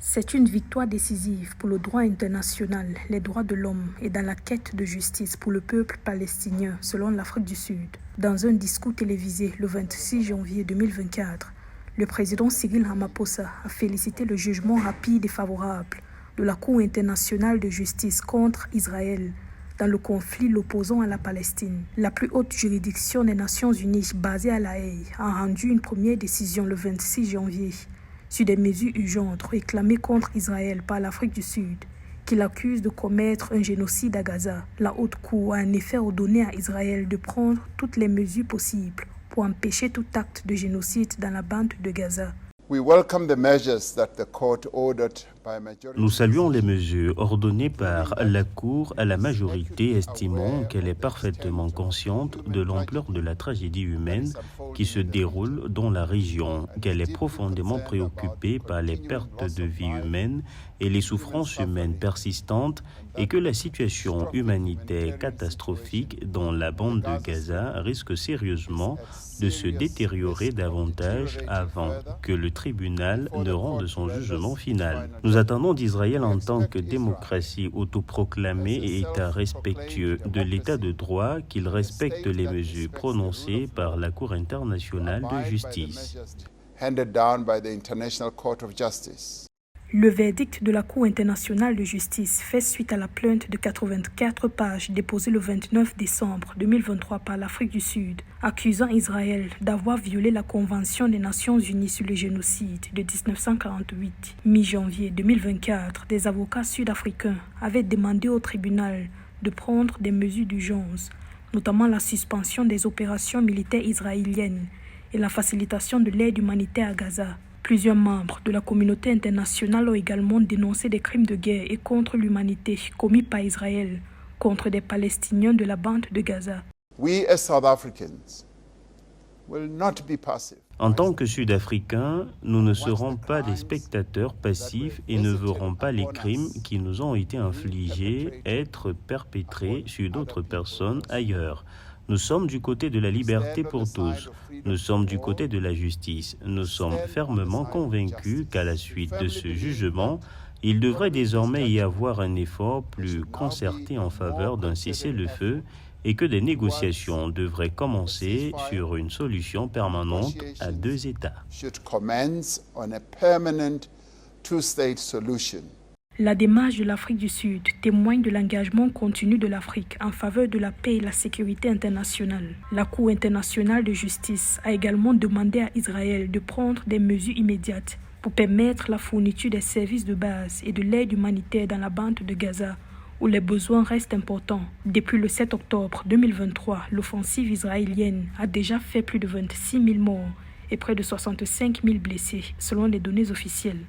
C'est une victoire décisive pour le droit international, les droits de l'homme et dans la quête de justice pour le peuple palestinien, selon l'Afrique du Sud. Dans un discours télévisé le 26 janvier 2024, le président Cyril Ramaphosa a félicité le jugement rapide et favorable de la Cour internationale de justice contre Israël dans le conflit l'opposant à la Palestine. La plus haute juridiction des Nations Unies basée à La Haye a rendu une première décision le 26 janvier sur des mesures urgentes réclamées contre Israël par l'Afrique du Sud, qui l'accuse de commettre un génocide à Gaza. La Haute Cour a en effet ordonné à Israël de prendre toutes les mesures possibles pour empêcher tout acte de génocide dans la bande de Gaza. Nous saluons les mesures ordonnées par la Cour à la majorité, estimant qu'elle est parfaitement consciente de l'ampleur de la tragédie humaine qui se déroule dans la région, qu'elle est profondément préoccupée par les pertes de vie humaines et les souffrances humaines persistantes et que la situation humanitaire catastrophique dans la bande de Gaza risque sérieusement de se détériorer davantage avant que le tribunal ne rende son jugement final. Nous attendons d'Israël en tant que démocratie autoproclamée et État respectueux de l'État de droit qu'il respecte les mesures prononcées par la Cour internationale de justice. Le verdict de la Cour internationale de justice fait suite à la plainte de 84 pages déposée le 29 décembre 2023 par l'Afrique du Sud, accusant Israël d'avoir violé la Convention des Nations Unies sur le génocide de 1948. Mi-janvier 2024, des avocats sud-africains avaient demandé au tribunal de prendre des mesures d'urgence, notamment la suspension des opérations militaires israéliennes et la facilitation de l'aide humanitaire à Gaza. Plusieurs membres de la communauté internationale ont également dénoncé des crimes de guerre et contre l'humanité commis par Israël contre des Palestiniens de la bande de Gaza. En tant que Sud-Africains, nous ne serons pas des spectateurs passifs et ne verrons pas les crimes qui nous ont été infligés être perpétrés sur d'autres personnes ailleurs. Nous sommes du côté de la liberté pour tous. Nous sommes du côté de la justice. Nous sommes fermement convaincus qu'à la suite de ce jugement, il devrait désormais y avoir un effort plus concerté en faveur d'un cessez-le-feu et que des négociations devraient commencer sur une solution permanente à deux États. La démarche de l'Afrique du Sud témoigne de l'engagement continu de l'Afrique en faveur de la paix et la sécurité internationale. La Cour internationale de justice a également demandé à Israël de prendre des mesures immédiates pour permettre la fourniture des services de base et de l'aide humanitaire dans la bande de Gaza, où les besoins restent importants. Depuis le 7 octobre 2023, l'offensive israélienne a déjà fait plus de 26 000 morts et près de 65 000 blessés, selon les données officielles.